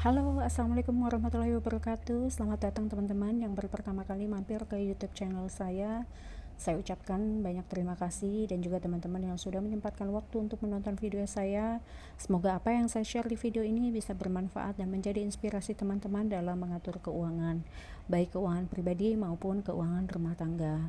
Halo, assalamualaikum warahmatullahi wabarakatuh. Selamat datang teman-teman yang baru pertama kali mampir ke YouTube channel saya. Saya ucapkan banyak terima kasih dan juga teman-teman yang sudah menyempatkan waktu untuk menonton video saya. Semoga apa yang saya share di video ini bisa bermanfaat dan menjadi inspirasi teman-teman dalam mengatur keuangan, baik keuangan pribadi maupun keuangan rumah tangga.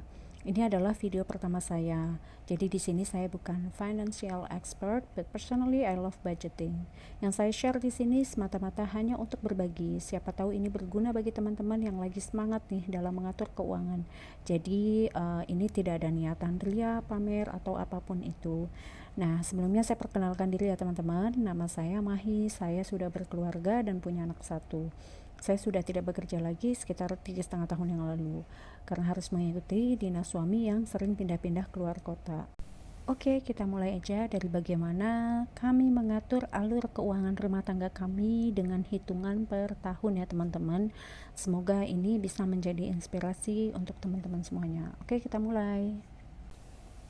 Ini adalah video pertama saya. Jadi di sini saya bukan financial expert, but personally I love budgeting. Yang saya share di sini semata-mata hanya untuk berbagi. Siapa tahu ini berguna bagi teman-teman yang lagi semangat nih dalam mengatur keuangan. Jadi ini tidak ada niatan ria, pamer atau apapun itu. Nah, sebelumnya saya perkenalkan diri ya teman-teman. Nama saya Mahi. Saya sudah berkeluarga dan punya anak satu. Saya sudah tidak bekerja lagi sekitar 3,5 tahun yang lalu karena harus mengikuti dinas suami yang sering pindah-pindah keluar kota. Oke, kita mulai aja dari bagaimana kami mengatur alur keuangan rumah tangga kami dengan hitungan per tahun ya teman-teman. Semoga ini bisa menjadi inspirasi untuk teman-teman semuanya. Oke, kita mulai.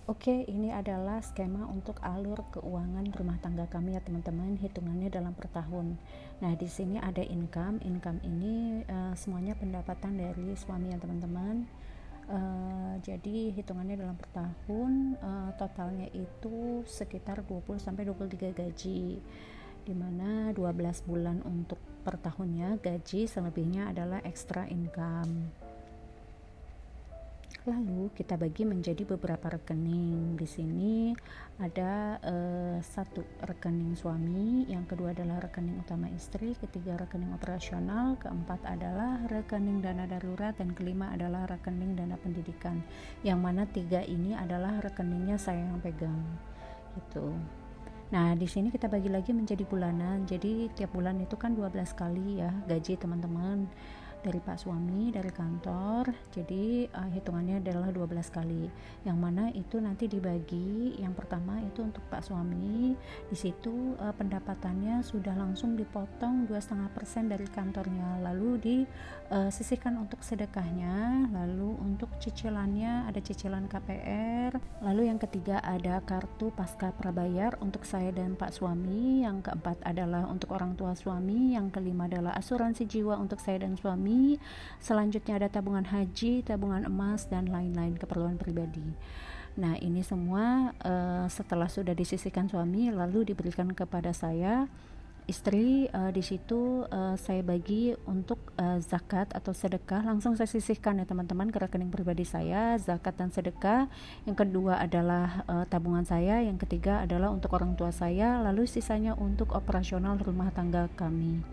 Oke, ini adalah skema untuk alur keuangan rumah tangga kami ya teman-teman, hitungannya dalam per tahun. Nah, di sini ada income ini semuanya pendapatan dari suami ya teman-teman. Jadi hitungannya dalam per tahun, totalnya itu sekitar 20 sampai 23 gaji, dimana 12 bulan untuk per tahunnya gaji, selebihnya adalah extra income. Lalu kita bagi menjadi beberapa rekening. Di sini ada satu rekening suami, yang kedua adalah rekening utama istri, ketiga rekening operasional, keempat adalah rekening dana darurat, dan kelima adalah rekening dana pendidikan. Yang mana tiga ini adalah rekeningnya saya yang pegang. Gitu. Nah, di sini kita bagi lagi menjadi bulanan. Jadi tiap bulan itu kan 12 kali ya gaji teman-teman dari Pak Suami dari kantor. Jadi hitungannya adalah 12 kali. Yang mana itu nanti dibagi, yang pertama itu untuk Pak Suami. Di situ pendapatannya sudah langsung dipotong 2,5% dari kantornya. Lalu disisihkan untuk sedekahnya, lalu untuk cicilannya ada cicilan KPR. Lalu yang ketiga ada kartu pasca prabayar untuk saya dan Pak Suami. Yang keempat adalah untuk orang tua suami. Yang kelima adalah asuransi jiwa untuk saya dan suami. Selanjutnya ada tabungan haji, tabungan emas, dan lain-lain keperluan pribadi. Nah, ini semua setelah sudah disisihkan suami lalu diberikan kepada saya istri. Di situ saya bagi untuk zakat atau sedekah, langsung saya sisihkan ya teman-teman ke rekening pribadi saya, zakat dan sedekah. Yang kedua adalah tabungan saya, yang ketiga adalah untuk orang tua saya, lalu sisanya untuk operasional rumah tangga kami.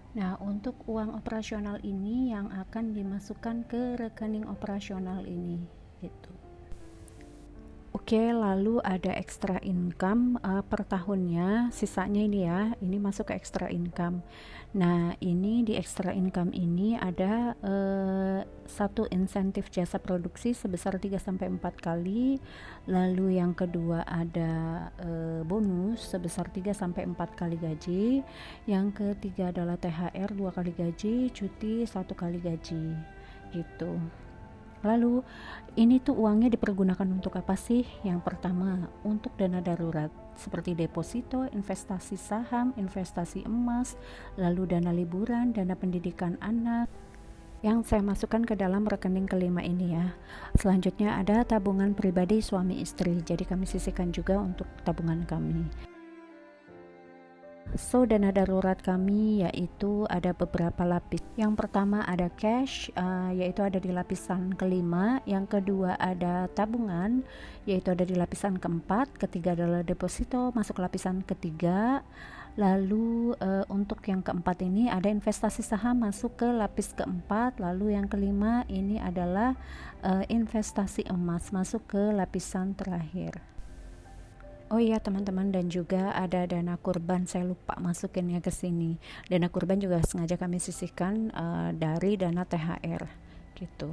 Nah, untuk uang operasional ini yang akan dimasukkan ke rekening operasional ini gitu. Oke, lalu ada extra income per tahunnya, sisanya ini ya, ini masuk ke extra income. Nah, ini di extra income ini ada satu insentif jasa produksi sebesar 3-4 kali. Lalu yang kedua ada bonus sebesar 3-4 kali gaji. Yang ketiga adalah THR 2 kali gaji, cuti 1 kali gaji gitu. Lalu ini tuh uangnya dipergunakan untuk apa sih? Yang pertama untuk dana darurat seperti deposito, investasi saham, investasi emas, lalu dana liburan, dana pendidikan anak yang saya masukkan ke dalam rekening kelima ini ya. Selanjutnya ada tabungan pribadi suami istri, jadi kami sisihkan juga untuk tabungan kami. So, dana darurat kami yaitu ada beberapa lapis. Yang pertama ada cash, yaitu ada di lapisan kelima. Yang kedua ada tabungan, yaitu ada di lapisan keempat. Ketiga adalah deposito, masuk lapisan ketiga. Lalu untuk yang keempat ini ada investasi saham, masuk ke lapis keempat. Lalu yang kelima ini adalah investasi emas, masuk ke lapisan terakhir. Oh iya teman-teman, dan juga ada dana kurban, saya lupa masukinnya ke sini. Dana kurban juga sengaja kami sisihkan dari dana THR gitu.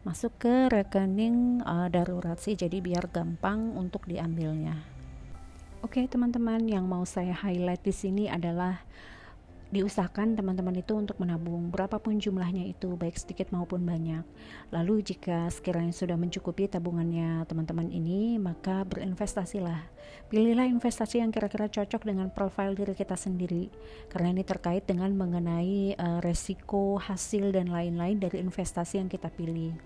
Masuk ke rekening darurat sih, jadi biar gampang untuk diambilnya. Oke teman-teman, yang mau saya highlight di sini adalah diusahakan teman-teman itu untuk menabung berapapun jumlahnya itu, baik sedikit maupun banyak. Lalu jika sekiranya sudah mencukupi tabungannya teman-teman ini, maka berinvestasilah. Pilihlah investasi yang kira-kira cocok dengan profil diri kita sendiri, karena ini terkait dengan mengenai resiko, hasil, dan lain-lain dari investasi yang kita pilih.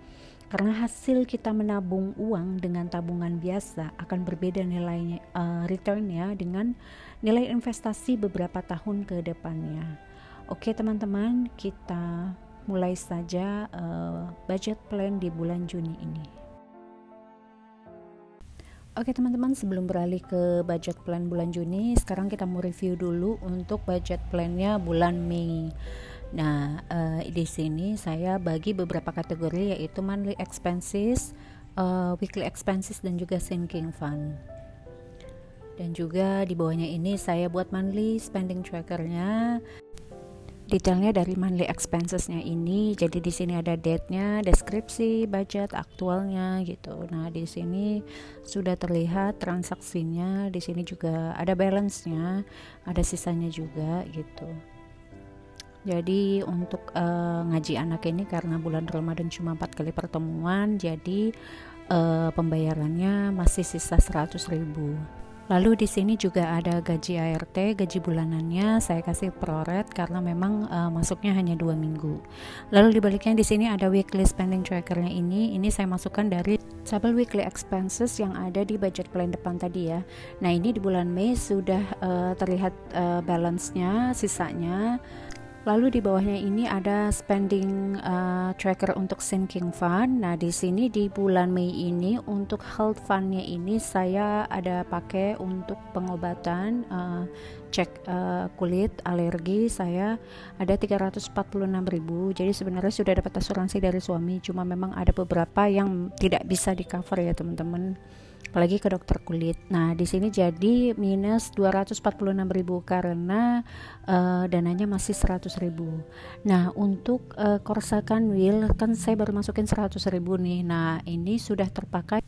Karena hasil kita menabung uang dengan tabungan biasa akan berbeda nilainya, returnnya dengan nilai investasi beberapa tahun ke depannya. Oke teman-teman, kita mulai saja budget plan di bulan Juni ini. Oke teman-teman, sebelum beralih ke budget plan bulan Juni, sekarang kita mau review dulu untuk budget plannya bulan Mei. Nah, di sini saya bagi beberapa kategori, yaitu monthly expenses, weekly expenses, dan juga sinking fund. Dan juga di bawahnya ini saya buat monthly spending trackernya. Detailnya dari monthly expensesnya ini, jadi di sini ada date-nya, deskripsi, budget, aktualnya gitu. Nah, di sini sudah terlihat transaksinya, di sini juga ada balance-nya, ada sisanya juga gitu. Jadi untuk ngaji anak ini karena bulan Ramadan cuma 4 kali pertemuan, jadi pembayarannya masih sisa 100.000. Lalu di sini juga ada gaji ART, gaji bulanannya saya kasih proret karena memang masuknya hanya 2 minggu. Lalu dibaliknya di sini ada weekly spending trackernya ini saya masukkan dari tabel weekly expenses yang ada di budget plan depan tadi ya. Nah, ini di bulan Mei sudah terlihat balance-nya, sisanya. Lalu di bawahnya ini ada spending tracker untuk sinking fund. Nah, di sini di bulan Mei ini untuk health fundnya ini saya ada pakai untuk pengobatan, cek kulit, alergi, saya ada 346.000. Jadi sebenarnya sudah dapat asuransi dari suami, cuma memang ada beberapa yang tidak bisa di cover ya teman-teman, apalagi ke dokter kulit. Nah, di sini jadi minus 246.000 karena dananya masih 100.000. Nah, untuk korsakan wheel kan saya baru masukin 100.000 nih. Nah, ini sudah terpakai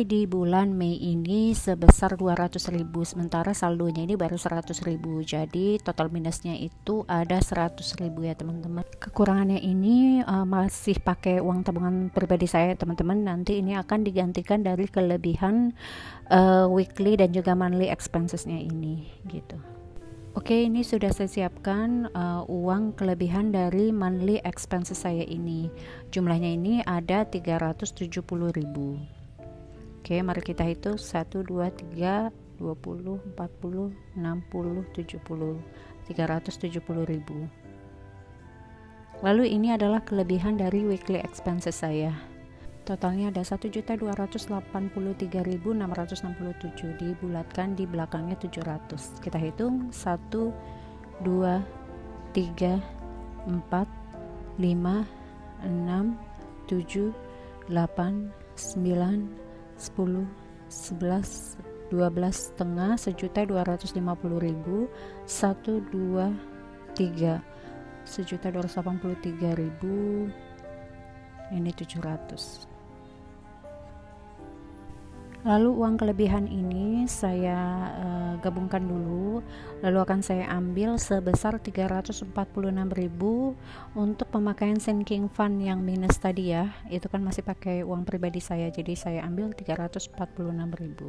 di bulan Mei ini sebesar 200.000, sementara saldonya ini baru 100.000. Jadi total minusnya itu ada 100.000 ya teman-teman. Kekurangannya ini masih pakai uang tabungan pribadi saya teman-teman. Nanti ini akan digantikan dari kelebihan weekly dan juga monthly expensesnya ini gitu. Oke, ini sudah saya siapkan uang kelebihan dari monthly expenses saya ini. Jumlahnya ini ada 370.000. Oke, mari kita hitung 1, 2, 3, 20, 40, 60, 70, 370.000. Lalu ini adalah kelebihan dari weekly expenses saya. Totalnya ada 1.283.667, dibulatkan di belakangnya 700. Kita hitung 1, 2, 3, 4, 5, 6, 7, 8, 9, 10, 11, 12 setengah, 1.250.000, 1, 2, 3, 1.283.000, ini 700. Lalu uang kelebihan ini saya gabungkan dulu, lalu akan saya ambil sebesar 346.000 untuk pemakaian sinking fund yang minus tadi ya. Itu kan masih pakai uang pribadi saya, jadi saya ambil 346.000.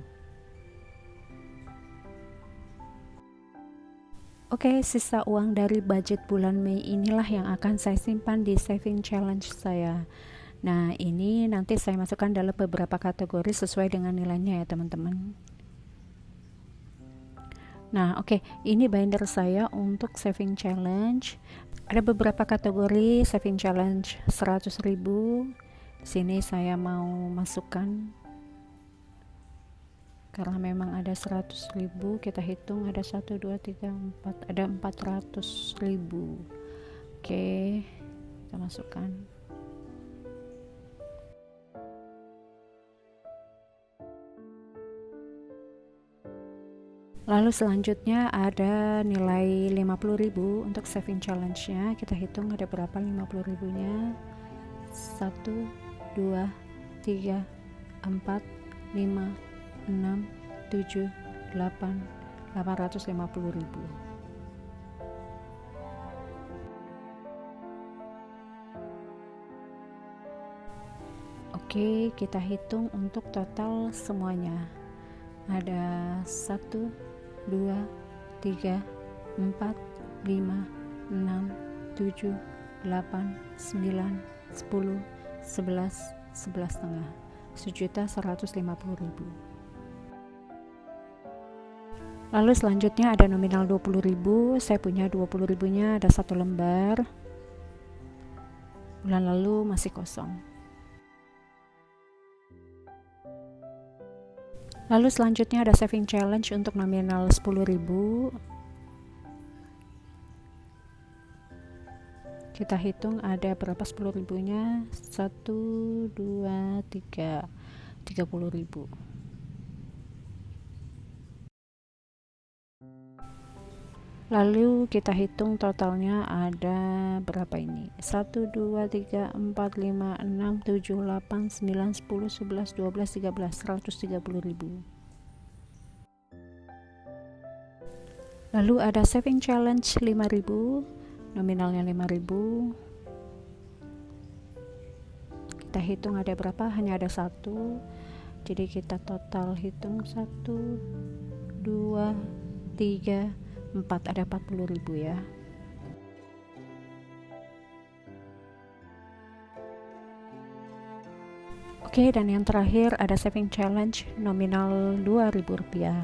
Oke, sisa uang dari budget bulan Mei inilah yang akan saya simpan di saving challenge saya. Nah, ini nanti saya masukkan dalam beberapa kategori sesuai dengan nilainya ya teman-teman. Nah, oke, ini binder saya untuk saving challenge. Ada beberapa kategori saving challenge 100.000. Sini saya mau masukkan karena memang ada 100.000, kita hitung ada 1, 2, 3, 4, ada 400.000. Oke, kita masukkan. Lalu selanjutnya ada nilai 50.000 untuk saving challenge-nya. Kita hitung ada berapa 50.000-nya. 1, 2, 3, 4, 5, 6, 7, 8, 850.000. Oke, kita hitung untuk total semuanya. Ada 1, 2, 3, 4, 5, 6, 7, 8, 9, 10, 11, 11 setengah, 1.150.000. Lalu selanjutnya ada nominal 20.000. Saya punya 20.000 nya ada 1 lembar. Bulan lalu masih kosong. Lalu selanjutnya ada saving challenge untuk nominal 10.000. Kita hitung ada berapa 10.000 nya. 1, 2, 3, 30.000. Lalu kita hitung totalnya ada berapa ini? 1, 2, 3, 4, 5, 6, 7, 8, 9, 10, 11, 12, 13, 130.000. Lalu ada saving challenge 5.000, nominalnya 5.000. Kita hitung ada berapa? Hanya ada 1. Jadi kita total hitung 1, 2, 3, 4, ada 40.000 ya. Oke, dan yang terakhir ada saving challenge nominal Rp2.000.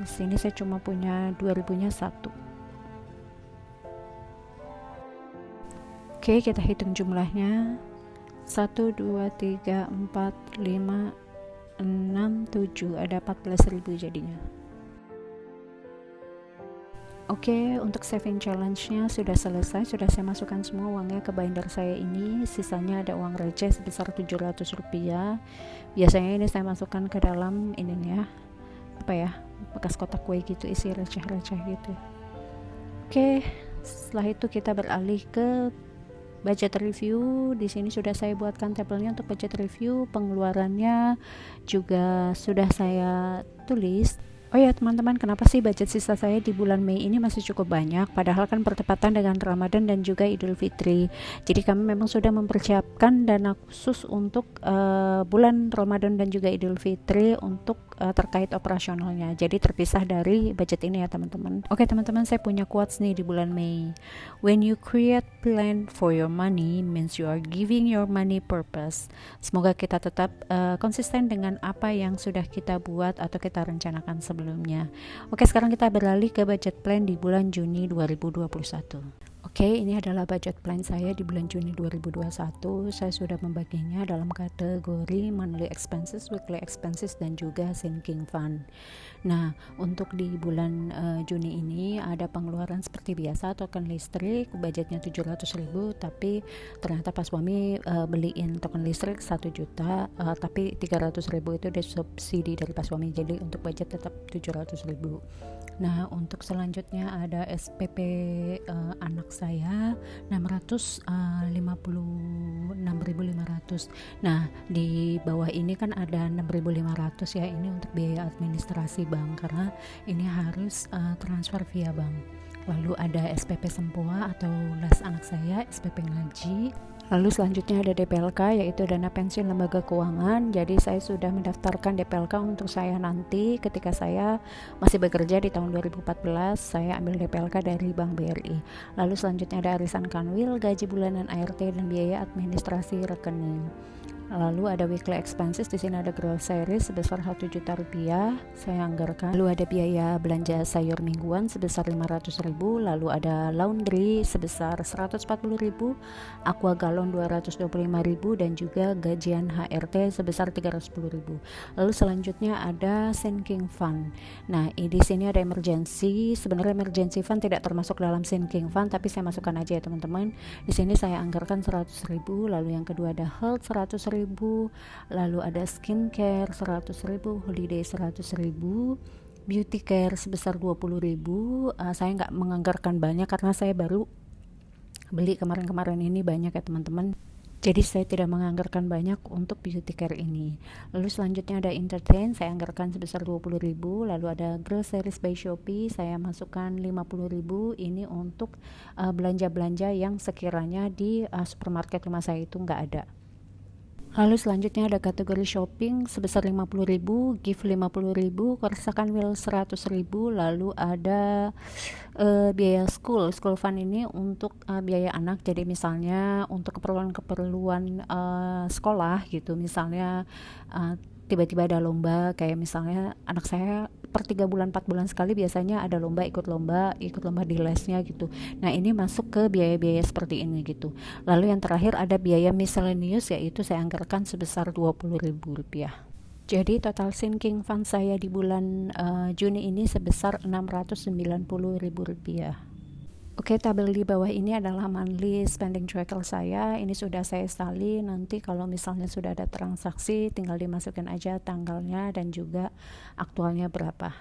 Di sini saya cuma punya 2.000 nya 1. Oke, kita hitung jumlahnya. 1, 2, 3, 4, 5, 6, 7, ada 14.000 jadinya. Oke, untuk saving challenge-nya sudah selesai. Sudah saya masukkan semua uangnya ke binder saya ini. Sisanya ada uang receh sebesar Rp700. Biasanya ini saya masukkan ke dalam ini ya, apa ya, bekas kotak kue gitu, isi receh-receh gitu. Oke, setelah itu kita beralih ke budget review. Di sini sudah saya buatkan tabelnya untuk budget review. Pengeluarannya juga sudah saya tulis. Oh ya teman-teman, kenapa sih budget sisa saya di bulan Mei ini masih cukup banyak, padahal kan bertepatan dengan Ramadan dan juga Idul Fitri. Jadi kami memang sudah mempersiapkan dana khusus untuk bulan Ramadan dan juga Idul Fitri untuk terkait operasionalnya. Jadi terpisah dari budget ini ya teman-teman. Oke teman-teman, saya punya quotes nih di bulan Mei. When you create plan for your money means you are giving your money purpose. Semoga kita tetap konsisten dengan apa yang sudah kita buat atau kita rencanakan sebelumnya. Oke, sekarang kita beralih ke budget plan di bulan Juni 2021. Oke, ini adalah budget plan saya di bulan Juni 2021. Saya sudah membaginya dalam kategori monthly expenses, weekly expenses, dan juga sinking fund. Nah, untuk di bulan Juni ini ada pengeluaran seperti biasa, token listrik, budgetnya 700.000, tapi ternyata pas suami beliin token listrik 1 juta, tapi 300.000 itu disubsidi dari pas suami, jadi untuk budget tetap 700.000. Nah, untuk selanjutnya ada SPP anak saya 56.500. Nah, di bawah ini kan ada 6.500 ya, ini untuk biaya administrasi bank karena ini harus transfer via bank. Lalu ada SPP Sempoa atau les anak saya, SPP ngaji. Lalu selanjutnya ada DPLK, yaitu dana pensiun lembaga keuangan. Jadi saya sudah mendaftarkan DPLK untuk saya nanti ketika saya masih bekerja di tahun 2014, saya ambil DPLK dari Bank BRI. Lalu selanjutnya ada arisan kanwil, gaji bulanan ART, dan biaya administrasi rekening. Lalu ada weekly expenses, di sini ada grocery sebesar 1 juta rupiah saya anggarkan. Lalu ada biaya belanja sayur mingguan sebesar 500.000, lalu ada laundry sebesar 140.000, aqua galon 225.000, dan juga gajian HRT sebesar 310.000. Lalu selanjutnya ada sinking fund. Nah, di sini ada emergency. Sebenarnya emergency fund tidak termasuk dalam sinking fund, tapi saya masukkan aja ya teman-teman. Di sini saya anggarkan 100.000. Lalu yang kedua ada health 100.000, lalu ada skincare 100.000, holiday 100.000, beauty care sebesar 20.000. Saya nggak menganggarkan banyak karena saya baru beli kemarin-kemarin ini banyak ya teman-teman. Jadi saya tidak menganggarkan banyak untuk beauty care ini. Lalu selanjutnya ada entertain, saya anggarkan sebesar 20.000. Lalu ada groceries by Shopee, saya masukkan 50.000. Ini untuk belanja-belanja yang sekiranya di supermarket rumah saya itu nggak ada. Lalu selanjutnya ada kategori shopping sebesar 50.000, gift 50.000, kerusakan wheel 100.000, lalu ada biaya school fund ini untuk biaya anak, jadi misalnya untuk keperluan-keperluan sekolah gitu, misalnya uh, tiba-tiba ada lomba, kayak misalnya anak saya per 3 bulan 4 bulan sekali biasanya ada lomba, ikut lomba di lesnya gitu. Nah ini masuk ke biaya-biaya seperti ini gitu. Lalu yang terakhir ada biaya miscellaneous, yaitu saya anggarkan sebesar Rp20.000. Jadi total sinking fund saya di bulan Juni ini sebesar Rp690.000. Oke, tabel di bawah ini adalah monthly spending tracker saya. Ini sudah saya salin. Nanti kalau misalnya sudah ada transaksi, tinggal dimasukkan aja tanggalnya dan juga aktualnya berapa.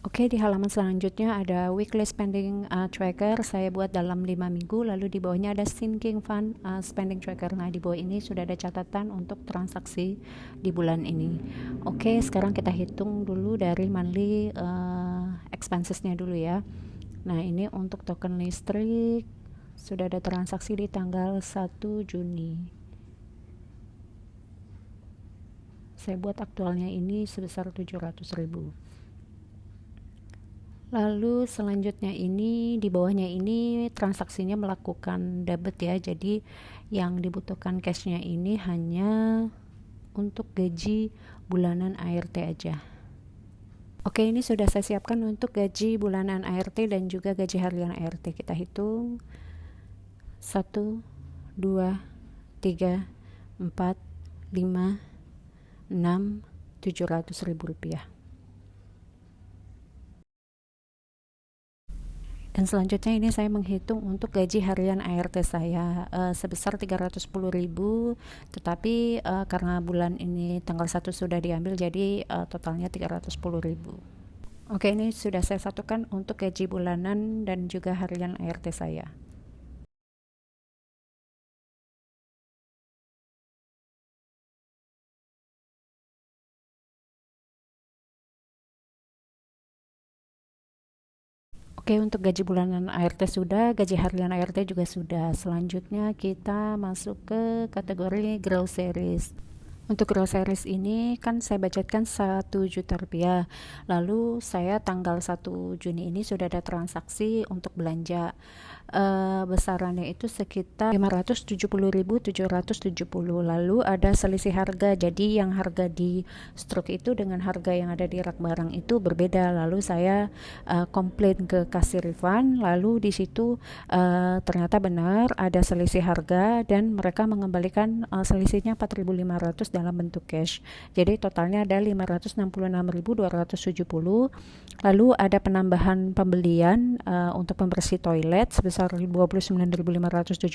Oke, di halaman selanjutnya ada weekly spending tracker. Saya buat dalam 5 minggu. Lalu di bawahnya ada sinking fund spending tracker. Nah, di bawah ini sudah ada catatan untuk transaksi di bulan ini. Oke, sekarang kita hitung dulu dari monthly expensesnya dulu ya. Nah, ini untuk token listrik sudah ada transaksi di tanggal 1 Juni. Saya buat aktualnya ini sebesar 700.000. Lalu selanjutnya ini di bawahnya ini transaksinya melakukan debit ya. Jadi yang dibutuhkan cashnya ini hanya untuk gaji bulanan ART aja. Oke, ini sudah saya siapkan untuk gaji bulanan ART dan juga gaji harian ART. Kita hitung 1, 2, 3, 4, 5, 6, 700.000 rupiah. Dan selanjutnya ini saya menghitung untuk gaji harian ART saya sebesar 310.000, tetapi karena bulan ini tanggal 1 sudah diambil, jadi totalnya 310.000. Oke, ini sudah saya satukan untuk gaji bulanan dan juga harian ART saya. Oke, untuk gaji bulanan ART sudah, gaji harian ART juga sudah. Selanjutnya kita masuk ke kategori groceries. Untuk groceries ini kan saya budgetkan 1 juta rupiah. Lalu saya tanggal 1 Juni ini sudah ada transaksi untuk belanja. Besarannya itu sekitar 570.770. Lalu ada selisih harga. Jadi yang harga di stroke itu dengan harga yang ada di rak barang itu berbeda. Lalu saya komplain ke kasir refund. Lalu di situ ternyata benar ada selisih harga dan mereka mengembalikan selisihnya 4.500 dalam bentuk cash. Jadi totalnya ada 566.270. Lalu ada penambahan pembelian untuk pembersih toilet sebesar 29.570.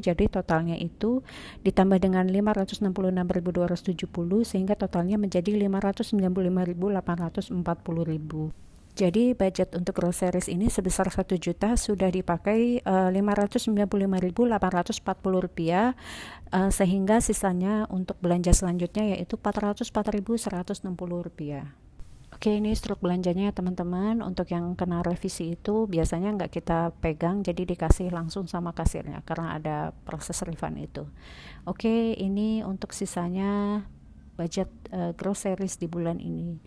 Jadi totalnya itu ditambah dengan 566.270 sehingga totalnya menjadi 595.840.000. Jadi budget untuk groceries ini sebesar 1 juta sudah dipakai 595.840 rupiah, sehingga sisanya untuk belanja selanjutnya yaitu 404.160 rupiah. Oke, ini struk belanjanya teman-teman. Untuk yang kena revisi itu biasanya nggak kita pegang, jadi dikasih langsung sama kasirnya karena ada proses refund itu. Oke, ini untuk sisanya budget groceries di bulan ini.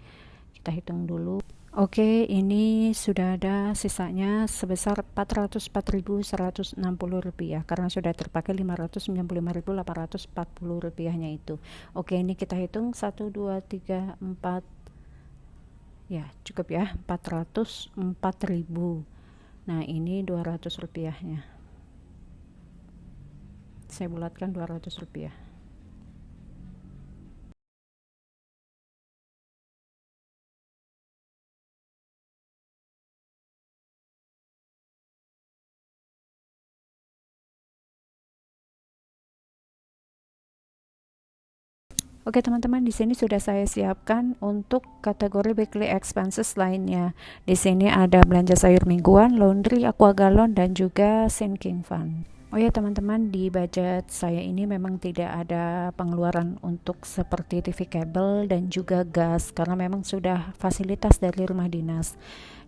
Kita hitung dulu. Oke, ini sudah ada sisanya sebesar 404.160 rupiah karena sudah terpakai 595.840 rupiahnya itu. Oke, ini kita hitung 1, 2, 3, 4, ya cukup ya, 404.000. Nah ini 200 rupiahnya, saya bulatkan 200 rupiah. Oke teman-teman, di sini sudah saya siapkan untuk kategori weekly expenses lainnya. Di sini ada belanja sayur mingguan, laundry, aqua galon, dan juga sinking fund. Oh ya teman-teman, di budget saya ini memang tidak ada pengeluaran untuk seperti TV kabel dan juga gas karena memang sudah fasilitas dari rumah dinas.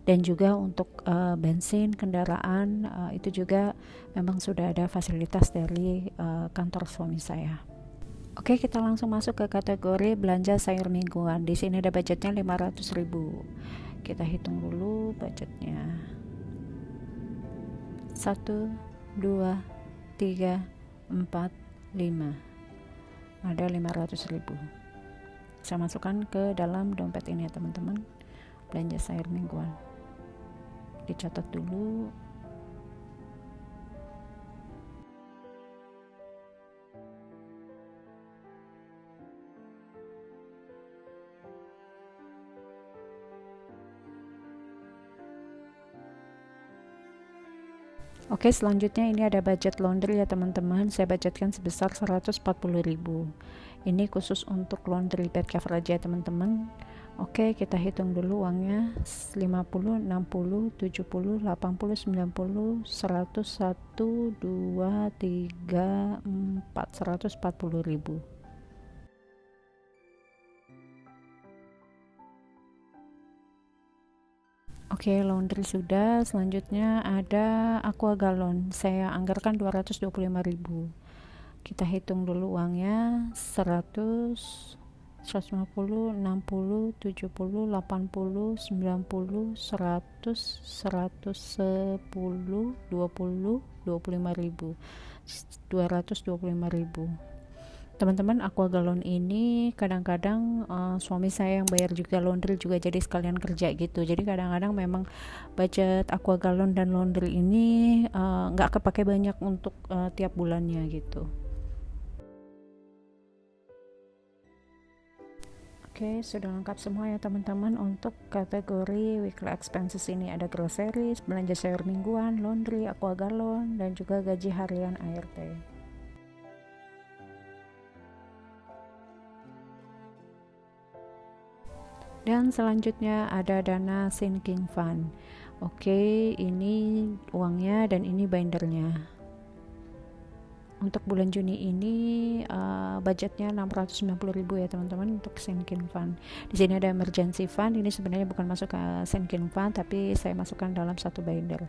Dan juga untuk bensin kendaraan itu juga memang sudah ada fasilitas dari kantor suami saya. Oke, kita langsung masuk ke kategori belanja sayur mingguan. Di sini ada budgetnya 500.000. Kita hitung dulu budgetnya. 1, 2, 3, 4, 5. Ada 500.000. Saya masukkan ke dalam dompet ini ya teman-teman. Belanja sayur mingguan. Dicatat dulu. Oke, selanjutnya ini ada budget laundry ya teman-teman. Saya budgetkan sebesar 140.000. Ini khusus untuk laundry bed cover aja teman-teman. Oke, kita hitung dulu uangnya. 50, 60, 70, 80, 90, 100, 1, 2, 3, 4, 140.000. Oke, laundry sudah. Selanjutnya ada aqua galon. Saya anggarkan 225.000. Kita hitung dulu uangnya. 100, 150, 60, 70, 80, 90, 100, 110, 20, 25.000. 225.000. Teman-teman, aqua galon ini kadang-kadang suami saya yang bayar juga, laundry juga, jadi sekalian kerja gitu. Jadi kadang-kadang memang budget aqua galon dan laundry ini nggak kepake banyak untuk tiap bulannya gitu. Oke, sudah lengkap semua ya teman-teman. Untuk kategori weekly expenses ini ada groceries, belanja sayur mingguan, laundry, aqua galon, dan juga gaji harian ART. Dan selanjutnya ada dana sinking fund. Oke, ini uangnya dan ini bindernya. Untuk bulan Juni ini budgetnya 690.000 ya teman-teman untuk sinking fund. Di sini ada emergency fund. Ini sebenarnya bukan masuk ke sinking fund, tapi saya masukkan dalam satu binder.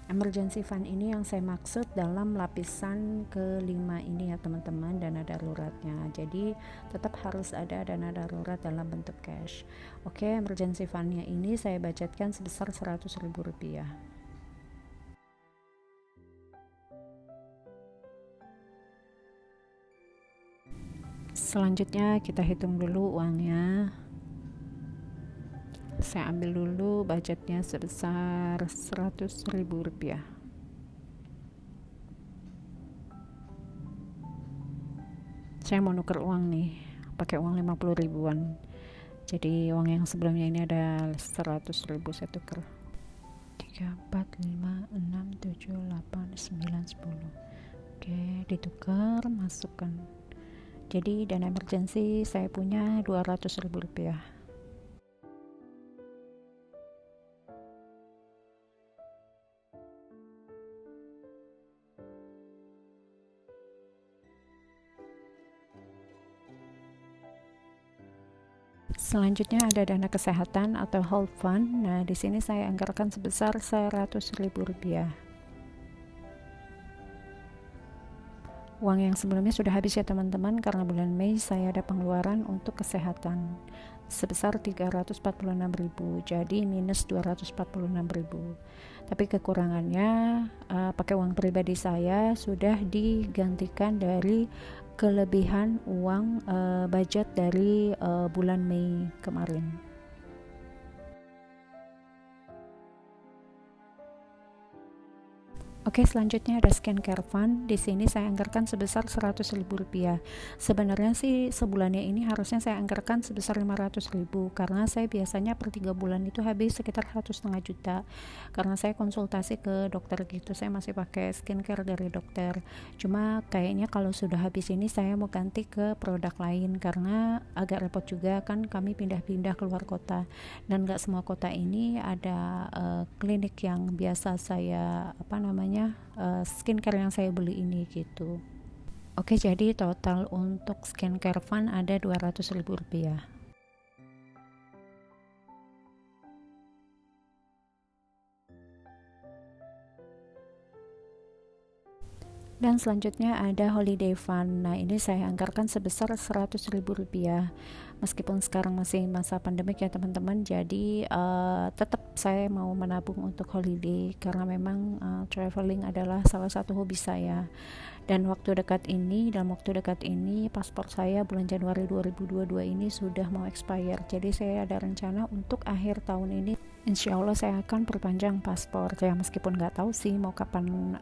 Emergency fund ini yang saya maksud dalam lapisan kelima ini ya teman-teman, dana daruratnya. Jadi tetap harus ada dana darurat dalam bentuk cash. Oke, emergency fundnya ini saya budgetkan sebesar 100.000 rupiah. Selanjutnya kita hitung dulu uangnya. Saya ambil dulu budgetnya sebesar 100.000 rupiah. Saya mau nuker uang nih, pakai uang 50 ribuan. Jadi uang yang sebelumnya ini ada 100.000, saya tuker. 3, 4, 5, 6, 7, 8, 9, 10. Oke, ditukar, masukkan. Jadi dana emergency saya punya 200.000 rupiah. Selanjutnya ada dana kesehatan atau health fund. Nah, di sini saya anggarkan sebesar 100.000 rupiah. Uang yang sebelumnya sudah habis ya teman-teman, karena bulan Mei saya ada pengeluaran untuk kesehatan sebesar 346.000, jadi minus 246.000. Tapi kekurangannya pakai uang pribadi saya sudah digantikan dari kelebihan uang budget dari bulan Mei kemarin. Oke, selanjutnya ada skincare fund. Di sini saya anggarkan sebesar 100.000 rupiah. Sebenarnya sih sebulannya ini harusnya saya anggarkan sebesar 500.000, karena saya biasanya per 3 bulan itu habis sekitar 1,5 juta. Karena saya konsultasi ke dokter gitu, saya masih pakai skincare dari dokter. Cuma kayaknya kalau sudah habis ini saya mau ganti ke produk lain, karena agak repot juga kan kami pindah-pindah keluar kota. Dan gak semua kota ini ada klinik yang biasa saya skincare yang saya beli ini gitu. Oke, jadi total untuk skincare fund ada 200.000 rupiah. Dan selanjutnya ada holiday fund. Nah, ini saya anggarkan sebesar Rp100.000. Meskipun sekarang masih masa pandemik ya teman-teman, jadi tetap saya mau menabung untuk holiday karena memang traveling adalah salah satu hobi saya. Dan dalam waktu dekat ini paspor saya bulan Januari 2022 ini sudah mau expire. Jadi saya ada rencana untuk akhir tahun ini insya Allah saya akan perpanjang paspor ya, meskipun nggak tahu sih mau kapan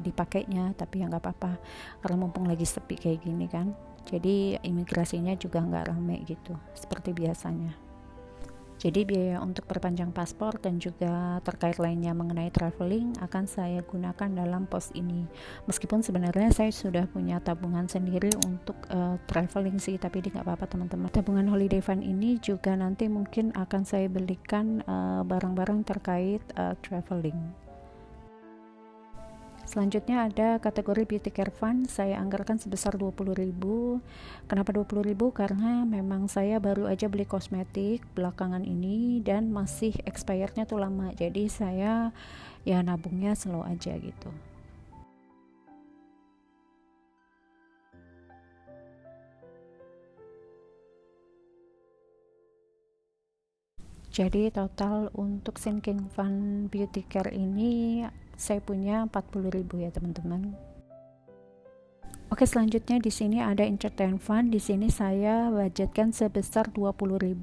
dipakainya, tapi ya nggak apa-apa karena mumpung lagi sepi kayak gini kan, jadi imigrasinya juga nggak rame gitu seperti biasanya. Jadi biaya untuk perpanjang paspor dan juga terkait lainnya mengenai traveling akan saya gunakan dalam pos ini. Meskipun sebenarnya saya sudah punya tabungan sendiri untuk traveling sih, tapi ini nggak apa-apa teman-teman. Tabungan holiday fund ini juga nanti mungkin akan saya belikan barang-barang terkait traveling. Selanjutnya ada kategori beauty care fund, saya anggarkan sebesar 20.000. Kenapa 20.000? Karena memang saya baru aja beli kosmetik belakangan ini dan masih expirednya tuh lama. Jadi saya ya nabungnya slow aja gitu. Jadi total untuk sinking fund beauty care ini saya punya 40.000 ya teman-teman. Oke, selanjutnya di sini ada entertain fund. Di sini saya budgetkan sebesar 20.000.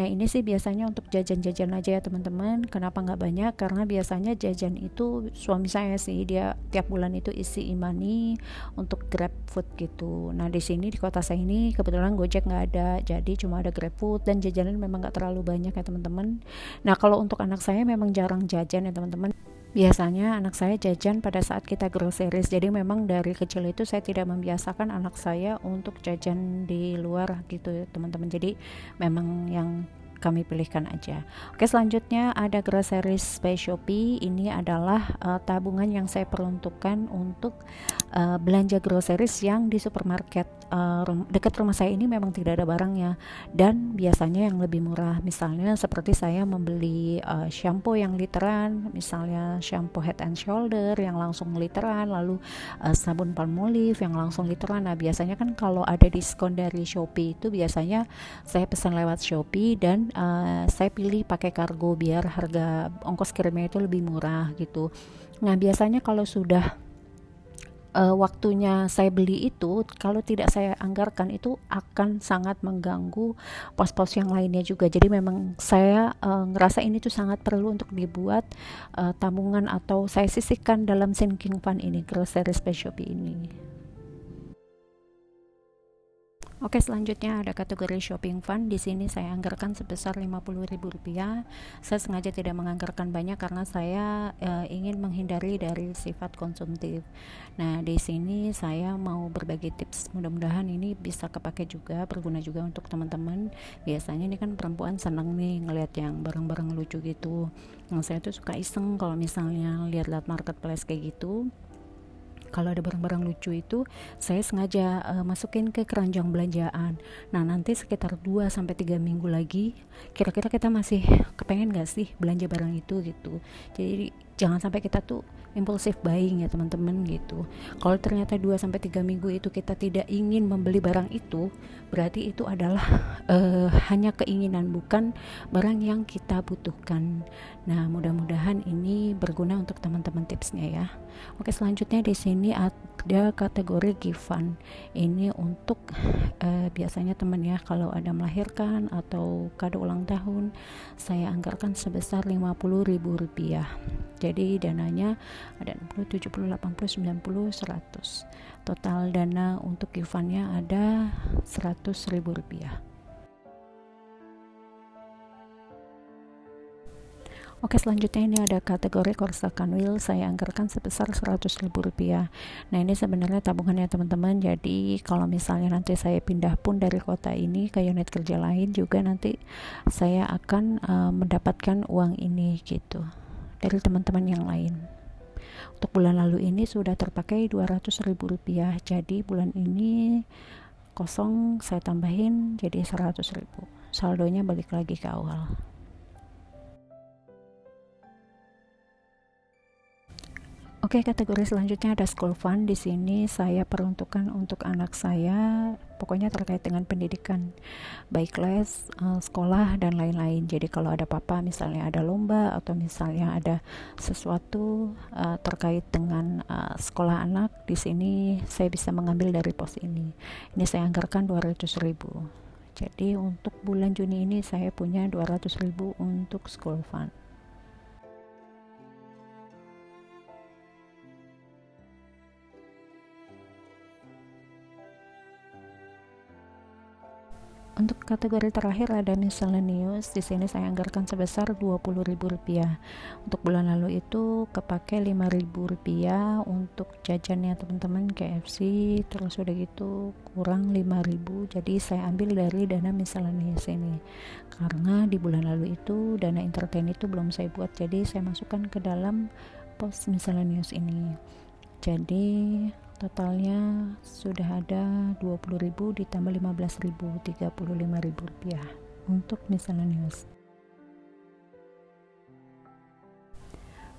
Nah, ini sih biasanya untuk jajan-jajan aja ya teman-teman. Kenapa nggak banyak? Karena biasanya jajan itu suami saya sih, dia tiap bulan itu isi e-money untuk Grab Food gitu. Nah, di sini di kota saya ini kebetulan Gojek nggak ada, jadi cuma ada Grab Food dan jajanan memang nggak terlalu banyak ya teman-teman. Nah, kalau untuk anak saya memang jarang jajan ya teman-teman. Biasanya anak saya jajan pada saat kita groceries. Jadi memang dari kecil itu saya tidak membiasakan anak saya untuk jajan di luar gitu ya, teman-teman. Jadi memang yang kami pilihkan aja. Oke, selanjutnya ada groceries by Shopee. Ini adalah tabungan yang saya peruntukkan untuk belanja groceries yang di supermarket dekat rumah saya ini memang tidak ada barangnya dan biasanya yang lebih murah. Misalnya seperti saya membeli shampoo yang literan, misalnya shampoo Head and Shoulder yang langsung literan, lalu sabun Palmolive yang langsung literan. Nah, biasanya kan kalau ada diskon dari Shopee itu biasanya saya pesan lewat Shopee dan saya pilih pakai kargo biar harga ongkos kirimnya itu lebih murah gitu. Nah, biasanya kalau sudah waktunya saya beli itu, kalau tidak saya anggarkan itu akan sangat mengganggu pos-pos yang lainnya juga. Jadi memang saya ngerasa ini tuh sangat perlu untuk dibuat tabungan atau saya sisihkan dalam sinking fund ini, grocery Shopee ini. Oke, selanjutnya ada kategori shopping fund. Di sini saya anggarkan sebesar Rp50.000. Saya sengaja tidak menganggarkan banyak karena saya ingin menghindari dari sifat konsumtif. Nah, di sini saya mau berbagi tips. Mudah-mudahan ini bisa kepake juga, berguna juga untuk teman-teman. Biasanya ini kan perempuan senang nih ngelihat yang barang-barang lucu gitu. Nah, saya tuh suka iseng kalau misalnya lihat-lihat marketplace kayak gitu. Kalau ada barang-barang lucu itu saya sengaja masukin ke keranjang belanjaan. Nah, nanti sekitar 2 sampai 3 minggu lagi kira-kira kita masih kepengen gak sih belanja barang itu gitu. Jadi jangan sampai kita tuh impulsif buying ya teman-teman gitu. Kalau ternyata 2 sampai 3 minggu itu kita tidak ingin membeli barang itu, berarti itu adalah hanya keinginan, bukan barang yang kita butuhkan. Nah, mudah-mudahan ini berguna untuk teman-teman tipsnya ya. Oke, selanjutnya di sini ada kategori gift fund. Ini untuk biasanya teman ya kalau ada melahirkan atau kado ulang tahun, saya anggarkan sebesar Rp50.000. Jadi dananya ada 60, 70, 80, 90, 100. Total dana untuk gift fund-nya ada Rp100.000. Oke, selanjutnya ini ada kategori Corsa Kanwil, saya anggarkan sebesar Rp100.000. Nah, ini sebenarnya tabungannya teman-teman, jadi kalau misalnya nanti saya pindah pun dari kota ini ke unit kerja lain juga nanti saya akan mendapatkan uang ini gitu dari teman-teman yang lain. Untuk bulan lalu ini sudah terpakai Rp200.000, jadi bulan ini kosong saya tambahin jadi 100.000. Saldonya balik lagi ke awal. Oke, kategori selanjutnya ada school fund. Di sini saya peruntukkan untuk anak saya, pokoknya terkait dengan pendidikan, baik les, sekolah dan lain-lain. Jadi kalau ada apa-apa, misalnya ada lomba atau misalnya ada sesuatu terkait dengan sekolah anak, di sini saya bisa mengambil dari pos ini. Ini saya anggarkan 200.000. Jadi untuk bulan Juni ini saya punya 200.000 untuk school fund. Untuk kategori terakhir ada miscellaneous. Di sini saya anggarkan sebesar Rp20.000. Untuk bulan lalu itu kepake Rp5.000 untuk jajannya teman-teman KFC, terus udah gitu kurang 5.000. Jadi saya ambil dari dana miscellaneous ini. Karena di bulan lalu itu dana entertain itu belum saya buat, jadi saya masukkan ke dalam pos miscellaneous ini. Jadi totalnya sudah ada 20.000 ditambah 15.000, Rp35.000 untuk miscellaneous.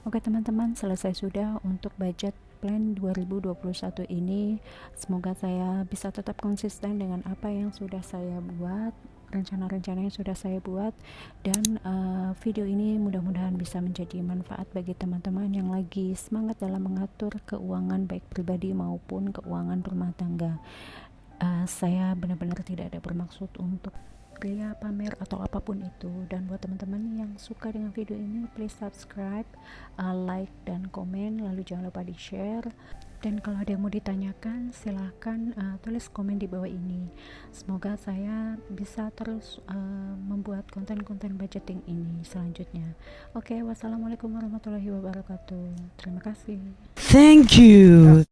Oke teman-teman, selesai sudah untuk budget plan 2021 ini. Semoga saya bisa tetap konsisten dengan apa yang sudah saya buat, rencana-rencana yang sudah saya buat, dan video ini mudah-mudahan bisa menjadi manfaat bagi teman-teman yang lagi semangat dalam mengatur keuangan baik pribadi maupun keuangan rumah tangga. Saya benar-benar tidak ada bermaksud untuk ria, pamer atau apapun itu. Dan buat teman-teman yang suka dengan video ini, please subscribe, like dan komen, lalu jangan lupa di share. Dan kalau ada yang mau ditanyakan, silahkan tulis komen di bawah ini. Semoga saya bisa terus membuat konten-konten budgeting ini selanjutnya. Oke, wassalamualaikum warahmatullahi wabarakatuh. Terima kasih. Thank you.